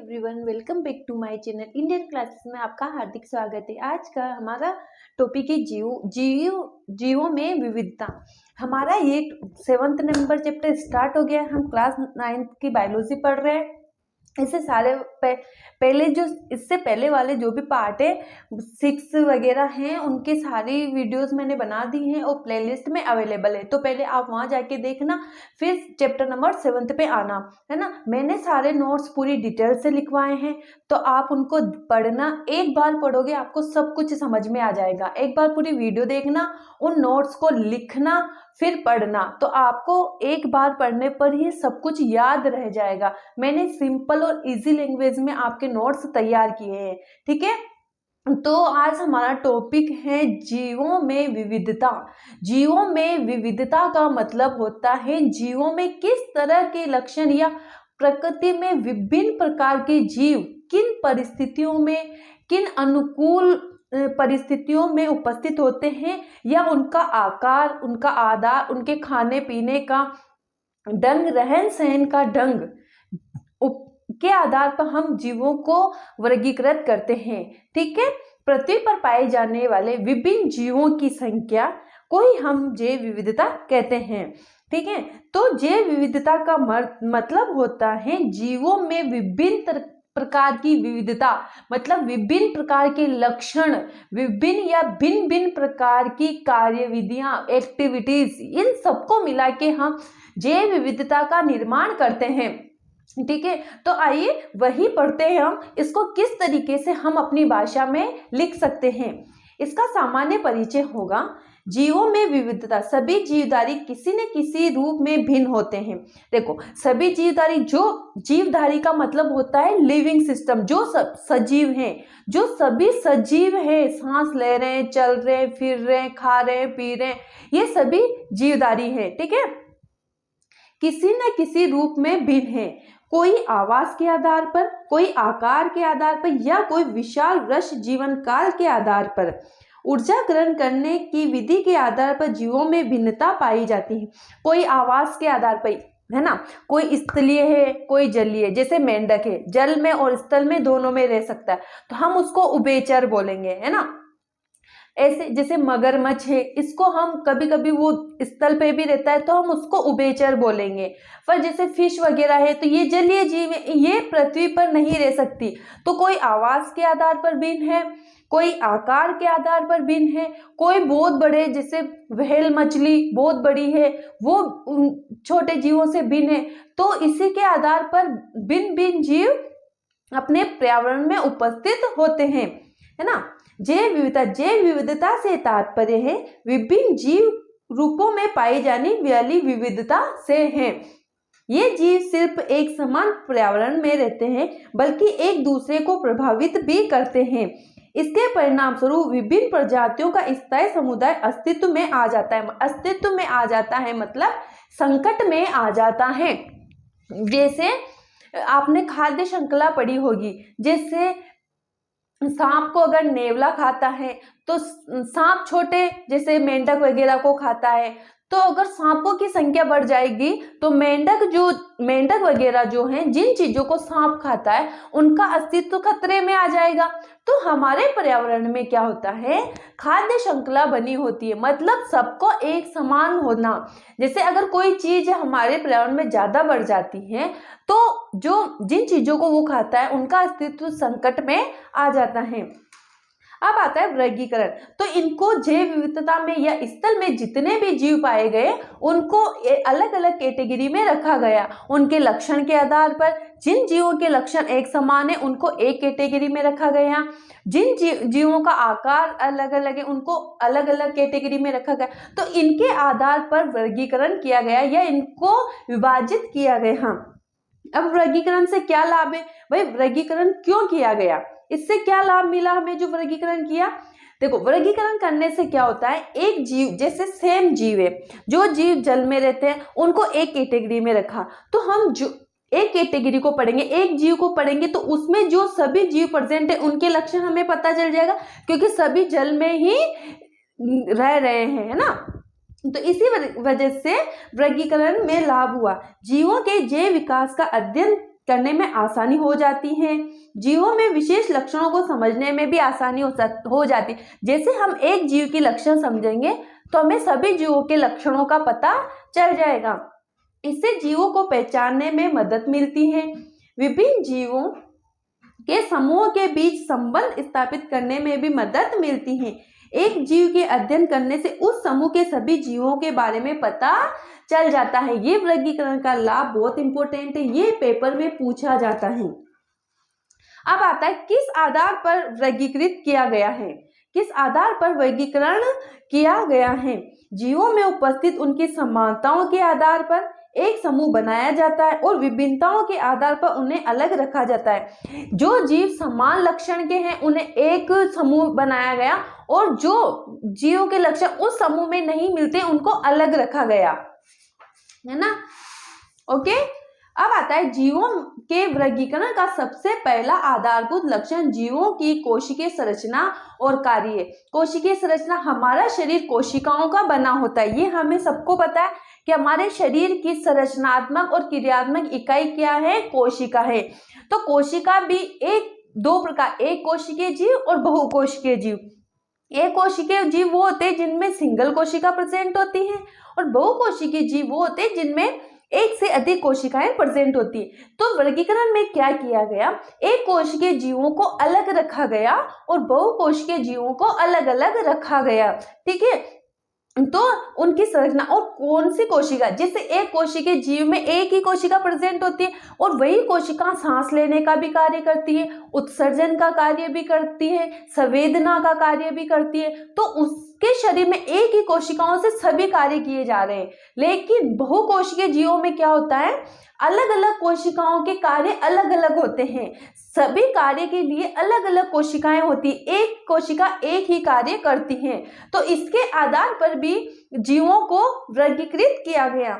Everyone, welcome back to my channel Indian classes में आपका हार्दिक स्वागत है। आज का हमारा टॉपिक है जीवों में विविधता। हमारा ये 7th नंबर चैप्टर स्टार्ट हो गया। हम क्लास 9th की बायोलॉजी पढ़ रहे हैं। इससे सारे पहले जो इससे पहले वाले जो भी पार्ट है 6 वगैरह हैं उनके सारी वीडियोस मैंने बना दी हैं और प्लेलिस्ट में अवेलेबल है, तो पहले आप वहां जाके देखना, फिर चैप्टर नंबर 7 पे आना, है ना। मैंने सारे नोट्स पूरी डिटेल से लिखवाए हैं, तो आप उनको पढ़ना। एक बार पढ़ोगे आपको सब कुछ समझ में आ जाएगा। एक बार पूरी वीडियो देखना, उन नोट्स को लिखना, फिर पढ़ना, तो आपको एक बार पढ़ने पर ही सब कुछ याद रह जाएगा। मैंने सिंपल और इजी लैंग्वेज में आपके नोट्स तैयार किए हैं, ठीक है। तो आज हमारा टॉपिक है जीवों में विविधता। जीवों में विविधता का मतलब होता है जीवों में किस तरह के लक्षण या प्रकृति में विभिन्न प्रकार के जीव किन परिस्थितियों में, किन अनुकूल परिस्थितियों में उपस्थित होते हैं, या उनका आकार, उनका आधार, उनके खाने पीने का ढंग, रहन सहन का ढंग के आधार पर हम जीवों को वर्गीकृत करते हैं, ठीक है। पृथ्वी पर पाए जाने वाले विभिन्न जीवों की संख्या को ही हम जैव विविधता कहते हैं, ठीक है। तो जैव विविधता का मतलब होता है जीवों में विभिन्न प्रकार की विविधता, मतलब विभिन्न प्रकार के लक्षण, विभिन्न या भिन्न भिन्न प्रकार की कार्यविधियां, एक्टिविटीज, इन सबको मिला के हम जैव विविधता का निर्माण करते हैं, ठीक है। तो आइए वही पढ़ते हैं हम, इसको किस तरीके से हम अपनी भाषा में लिख सकते हैं। इसका सामान्य परिचय होगा, जीवों में विविधता, सभी जीवधारी किसी न किसी रूप में भिन्न होते हैं। देखो, सभी जीवधारी, जो जीवधारी का मतलब होता है लिविंग सिस्टम, जो सजीव हैं, जो सभी सजीव हैं, सांस ले रहे हैं, चल रहे हैं, फिर रहे हैं, खा रहे हैं, पी रहे हैं, ये सभी जीवधारी हैं, ठीक है। किसी न किसी रूप में भिन्न है, कोई आवास के आधार पर, कोई आकार के आधार पर, या कोई विशाल वृक्ष जीवन काल के आधार पर। ऊर्जा ग्रहण करने की विधि के आधार पर जीवों में भिन्नता पाई जाती है। कोई आवास के आधार पर, है ना, कोई स्थलीय है, कोई जलीय, जैसे मेंढक है, जल में और स्थल में दोनों में रह सकता है, तो हम उसको उभयचर बोलेंगे, है ना। ऐसे जैसे मगरमच्छ है, इसको हम कभी कभी वो स्थल पे भी रहता है तो हम उसको उभयचर बोलेंगे। पर जैसे फिश वगैरह है तो ये जलीय जीव है, ये पृथ्वी पर नहीं रह सकती। तो कोई आवास के आधार पर भिन्न है, कोई आकार के आधार पर भिन्न है, कोई बहुत बड़े, जैसे व्हेल मछली बहुत बड़ी है, वो छोटे जीवों से भिन्न है। तो इसी के आधार पर भिन्न भिन्न जीव अपने पर्यावरण में उपस्थित होते हैं, है ना। जैव विविधता से तात्पर्य है विभिन्न जीव रूपों में पाई जाने वाली विविधता से है। ये जीव सिर्फ एक समान पर्यावरण में रहते हैं, बल्कि एक दूसरे को प्रभावित भी करते हैं। इसके परिणाम स्वरूप विभिन्न प्रजातियों का स्थायी समुदाय अस्तित्व में आ जाता है। अस्तित्व में आ जाता है मतलब संकट में आ जाता है। जैसे आपने खाद्य श्रृंखला पढ़ी होगी, जैसे सांप को अगर नेवला खाता है तो सांप छोटे जैसे मेंढक वगैरह को खाता है, तो अगर सांपों की संख्या बढ़ जाएगी तो मेंढक वगैरह जो हैं, जिन चीजों को सांप खाता है, उनका अस्तित्व खतरे में आ जाएगा। तो हमारे पर्यावरण में क्या होता है, खाद्य श्रृंखला बनी होती है, मतलब सबको एक समान होना। जैसे अगर कोई चीज हमारे पर्यावरण में ज्यादा बढ़ जाती है तो जिन चीजों को वो खाता है उनका अस्तित्व संकट में आ जाता है। अब आता है वर्गीकरण। तो इनको जैव विविधता में या स्थल में जितने भी जीव पाए गए उनको अलग अलग कैटेगरी में रखा गया, उनके लक्षण के आधार पर। जिन जीवों के लक्षण एक समान है उनको एक कैटेगरी में रखा गया, जिन जीवों का आकार अलग अलग है उनको अलग अलग कैटेगरी में रखा गया। तो इनके आधार पर वर्गीकरण किया गया या इनको विभाजित किया गया। अब वर्गीकरण से क्या लाभ है भाई, वर्गीकरण क्यों किया गया, इससे क्या लाभ मिला हमें जो वर्गीकरण किया। देखो, वर्गीकरण करने से क्या होता है, एक जीव, जैसे सेम जीव है, जो जीव जल में रहते हैं उनको एक कैटेगरी में रखा, तो हम जो एक कैटेगरी को पढ़ेंगे, एक जीव को पढ़ेंगे, तो उसमें जो सभी जीव प्रेजेंट है उनके लक्षण हमें पता चल जाएगा, क्योंकि सभी जल में ही रह रहे हैं, है ना। तो इसी वजह से वर्गीकरण में लाभ हुआ। जीवों के जैव विकास का अध्ययन करने में आसानी हो जाती है। जीवों में विशेष लक्षणों को समझने में भी आसानी हो जाती। जैसे हम एक जीव की लक्षण समझेंगे तो हमें सभी जीवों के लक्षणों का पता चल जाएगा। इससे जीवों को पहचानने में मदद मिलती है। विभिन्न जीवों के समूह के बीच संबंध स्थापित करने में भी मदद मिलती है। एक जीव के अध्ययन करने से उस समूह के सभी जीवों के बारे में पता चल जाता है। ये वर्गीकरण का लाभ बहुत इंपॉर्टेंट है, ये पेपर में पूछा जाता है। अब आता है किस आधार पर वर्गीकृत किया गया है। किस आधार पर वर्गीकरण किया गया है? जीवों में उपस्थित उनकी समानताओं के आधार पर एक समूह बनाया जाता है और विभिन्नताओं के आधार पर उन्हें अलग रखा जाता है। जो जीव समान लक्षण के हैं उन्हें एक समूह बनाया गया और जो जीवों के लक्षण उस समूह में नहीं मिलते उनको अलग रखा गया, है ना। ओके, अब आता है जीवों के वर्गीकरण का सबसे पहला आधारभूत लक्षण जीवों की कोशिकीय संरचना और कार्य। कोशिकीय संरचना, हमारा शरीर कोशिकाओं का बना होता है, ये हमें सबको पता है कि हमारे शरीर की संरचनात्मक और क्रियात्मक इकाई क्या है? कोशिका है। तो कोशिका भी दो प्रकार, एक कोशिकीय जीव और बहुकोशिकीय जीव। एक कोशिकीय जीव वो होते हैं जिनमें सिंगल कोशिका प्रेजेंट होती है और बहुकोशिकीय जीव वो होते हैं जिनमें एक से अधिक कोशिकाएं प्रेजेंट होती है। तो वर्गीकरण में क्या किया गया? एक कोशिकीय जीवों को अलग रखा गया और बहुकोशिकीय जीवों को अलग अलग रखा गया। ठीक है, तो उनकी संरचना और कौन सी कोशिका, जैसे एक कोशिकीय जीव में एक ही कोशिका प्रेजेंट होती है और वही कोशिका सांस लेने का भी कार्य करती है, उत्सर्जन का कार्य भी करती है, संवेदना का कार्य भी करती है। तो उसके शरीर में एक ही कोशिकाओं से सभी कार्य किए जा रहे हैं। लेकिन बहुकोशिकीय जीवों में क्या होता है? अलग अलग कोशिकाओं के कार्य अलग अलग होते हैं, सभी कार्य के लिए अलग अलग कोशिकाएं होती, एक कोशिका एक ही कार्य करती है। तो इसके आधार पर भी जीवों को वर्गीकृत किया गया।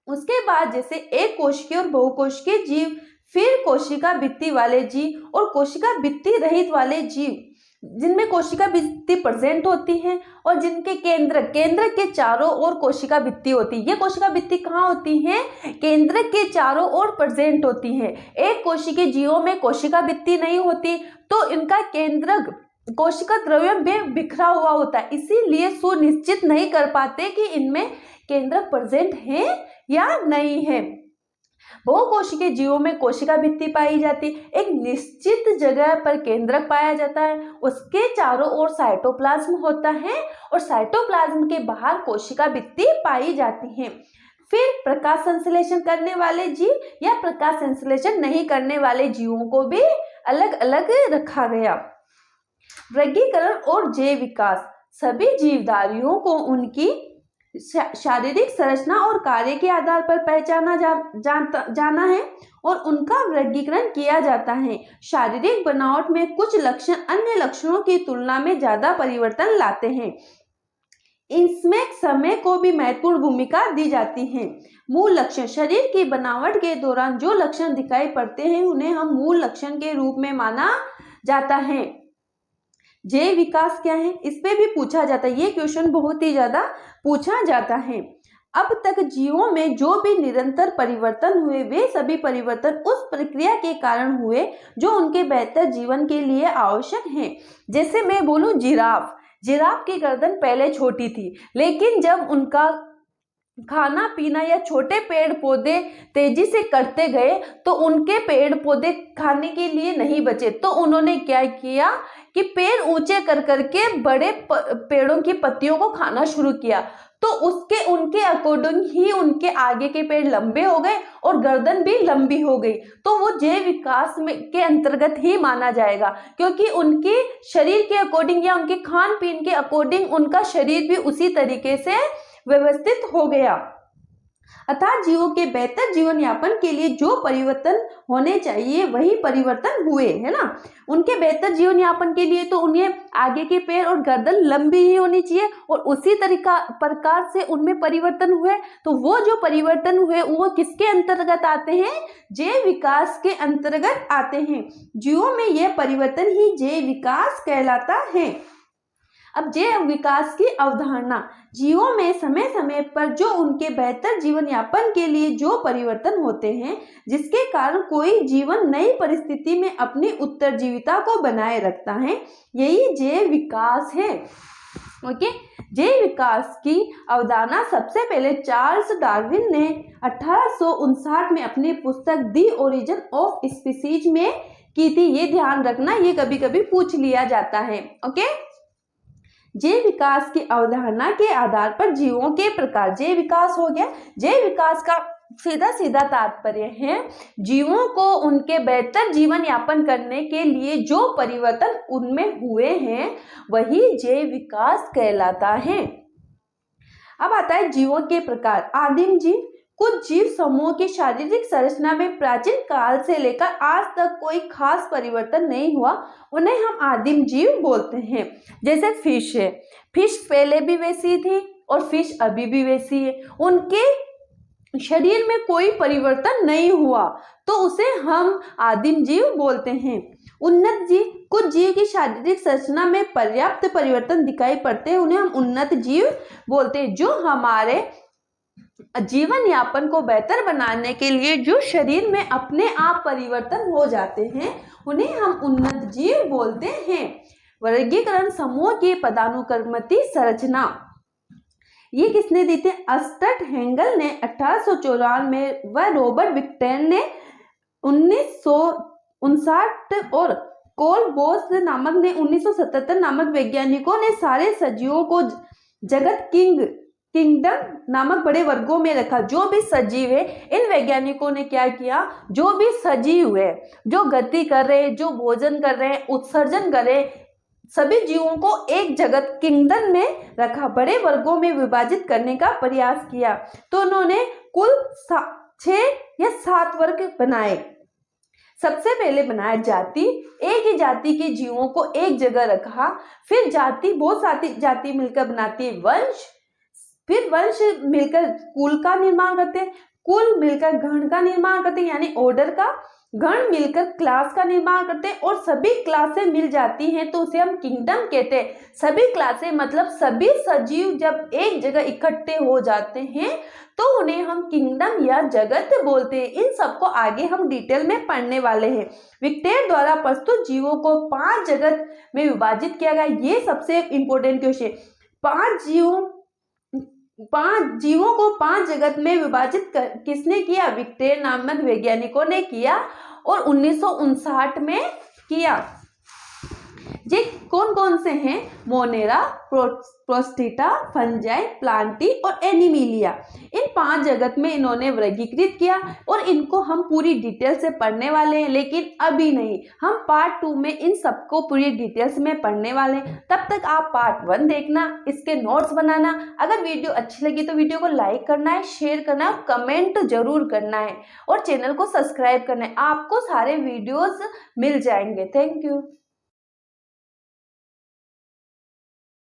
उसके बाद जैसे एक कोशिकीय और बहुकोशिकीय जीव, फिर कोशिका भित्ति वाले जीव और कोशिका भित्ति रहित वाले जीव, जिनमें कोशिका भित्ति प्रेजेंट होती है और जिनके केंद्र के चारों ओर कोशिका भित्ति होती है। ये कोशिका भित्ति कहाँ होती है? केंद्र के चारों ओर प्रेजेंट होती है। एक कोशिकीय जीवों में कोशिका भित्ति नहीं होती, तो इनका केंद्र कोशिका द्रव्य में बिखरा हुआ होता है, इसीलिए सुनिश्चित नहीं कर पाते कि इनमें केंद्र प्रेजेंट है या नहीं है। बहुकोशिकीय जीवों में कोशिका भित्ति पाई जाती, एक निश्चित जगह पर केंद्रक पाया जाता है, उसके चारों ओर साइटोप्लाज्म होता है और साइटोप्लाज्म के बाहर कोशिका भित्ति पाई जाती है। फिर प्रकाश संश्लेषण करने वाले जीव या प्रकाश संश्लेषण नहीं करने वाले जीवों को भी अलग अलग रखा गया। वर्गीकरण और जैव विकास, सभी जीवधारियों को उनकी शारीरिक संरचना और कार्य के आधार पर पहचाना जाना है और उनका वर्गीकरण किया जाता है। शारीरिक बनावट में कुछ लक्षण अन्य लक्षणों की तुलना में ज्यादा परिवर्तन लाते हैं, इसमें समय को भी महत्वपूर्ण भूमिका दी जाती है। मूल लक्षण, शरीर की बनावट के दौरान जो लक्षण दिखाई पड़ते हैं उन्हें हम मूल लक्षण के रूप में माना जाता है। जैव विकास क्या है? इस पे भी पूछा जाता है, ये क्वेश्चन बहुत ही ज्यादा पूछा जाता है। अब तक जीवों में जो भी निरंतर परिवर्तन हुए वे सभी परिवर्तन उस प्रक्रिया के कारण हुए जो उनके बेहतर जीवन के लिए आवश्यक हैं। जैसे मैं बोलूं जिराफ की गर्दन पहले छोटी थी, लेकिन जब उनका खाना पीना या छोटे पेड़ पौधे तेजी से कटते गए तो उनके पेड़ पौधे खाने के लिए नहीं बचे, तो उन्होंने क्या किया कि पेड़ ऊंचे कर करके बड़े पेड़ों की पत्तियों को खाना शुरू किया। तो उनके अकॉर्डिंग ही उनके आगे के पेड़ लंबे हो गए और गर्दन भी लंबी हो गई। तो वो जैव विकास के अंतर्गत ही माना जाएगा, क्योंकि उनके शरीर के अकॉर्डिंग या उनके खान पीन के अकॉर्डिंग उनका शरीर भी उसी तरीके से व्यवस्थित हो गया। अतः जीवों के बेहतर जीवन यापन के लिए जो परिवर्तन होने चाहिए वही परिवर्तन हुए, है ना। उनके बेहतर जीवन यापन के लिए तो उन्हें आगे के पैर और गर्दन लंबी ही होनी चाहिए और उसी प्रकार से उनमें परिवर्तन हुए। तो वो जो परिवर्तन हुए वो किसके अंतर्गत आते हैं? जैव विकास के अंतर्गत आते हैं। जीवों में यह परिवर्तन ही जैव विकास कहलाता है। अब जैव विकास की अवधारणा, जीवों में समय समय पर जो उनके बेहतर जीवन यापन के लिए जो परिवर्तन होते हैं, जिसके कारण कोई जीवन नई परिस्थिति में अपनी उत्तरजीविता को बनाए रखता है, यही जैव विकास है। ओके, जैव विकास की अवधारणा सबसे पहले चार्ल्स डार्विन ने 1859 में अपनी पुस्तक दी ओरिजिन ऑफ स्पीसीज में की थी। ये ध्यान रखना, ये कभी कभी पूछ लिया जाता है। ओके, जैव विकास की अवधारणा के आधार पर जीवों के प्रकार, जैव विकास हो गया। जैव विकास का सीधा सीधा तात्पर्य है जीवों को उनके बेहतर जीवन यापन करने के लिए जो परिवर्तन उनमें हुए हैं वही जैव विकास कहलाता है। अब आता है जीवों के प्रकार। आदिम जीव, कुछ जीव समूह की शारीरिक संरचना में प्राचीन काल से लेकर आज तक कोई खास परिवर्तन नहीं हुआ, उन्हें हम आदिम जीव बोलते हैं। जैसे फिश है, फिश पहले भी वैसी थी और फिश अभी भी वैसी है, उनके शरीर में कोई परिवर्तन नहीं हुआ, तो उसे हम आदिम जीव बोलते हैं। उन्नत जीव, कुछ जीव की शारीरिक संरचना में पर्याप्त परिवर्तन दिखाई पड़ते हैं, उन्हें हम उन्नत जीव बोलते हैं। जो हमारे जीवन यापन को बेहतर बनाने के लिए जो शरीर में अपने आप परिवर्तन हो जाते हैं, उन्हें हम उन्नत जीव बोलते हैं। वर्गीकरण समूह की पदानुक्रमित संरचना, ये किसने दी थी? अस्टर्ट हेंगल ने 1854 में व रॉबर्ट विक्टर ने 1959 और कोल बोस नामक ने 1977 नामक वैज्ञानिकों ने सारे सजीवों को जगत किंगडम नामक बड़े वर्गों में रखा। जो भी सजीव है, इन वैज्ञानिकों ने क्या किया, जो भी सजीव है, जो गति कर रहे हैं, जो भोजन कर रहे हैं, उत्सर्जन कर रहे हैं, सभी जीवों को एक जगत किंगडम में रखा, बड़े वर्गों में विभाजित करने का प्रयास किया। तो उन्होंने कुल 6 या 7 वर्ग बनाए। सबसे पहले बनाया जाति, एक ही जाति के जीवों को एक जगह रखा। फिर जाति, बहुत सारी जाति मिलकर बनाती है वंश, फिर वंश मिलकर कुल का निर्माण करते हैं, कुल मिलकर गण का निर्माण करते हैं यानी ऑर्डर का, गण मिलकर क्लास का निर्माण करते हैं और सभी क्लासें मिल जाती हैं तो उसे हम किंगडम कहते हैं। सभी क्लासें मतलब सभी सजीव जब एक जगह इकट्ठे हो जाते हैं तो उन्हें हम किंगडम या जगत बोलते हैं। इन सबको आगे हम डिटेल में पढ़ने वाले हैं। विक्टर द्वारा प्रस्तुत जीवों को 5 जगत में विभाजित किया गया। ये सबसे इंपॉर्टेंट क्वेश्चन, 5 जीवों को 5 जगत में विभाजित किसने किया? विक्टर नामक वैज्ञानिकों ने किया और 1959 में किया। ये कौन कौन से हैं? मोनेरा, प्रोस्टिटा, फंजाई, प्लांटी और एनिमिलिया। इन 5 जगत में इन्होंने वर्गीकृत किया और इनको हम पूरी डिटेल से पढ़ने वाले हैं, लेकिन अभी नहीं, हम पार्ट 2 में इन सबको पूरी डिटेल्स में पढ़ने वाले हैं। तब तक आप पार्ट 1 देखना, इसके नोट्स बनाना। अगर वीडियो अच्छी लगी तो वीडियो को लाइक करना है, शेयर करना है और कमेंट जरूर करना है और चैनल को सब्सक्राइब करना है। आपको सारे वीडियोस मिल जाएंगे। Thank you.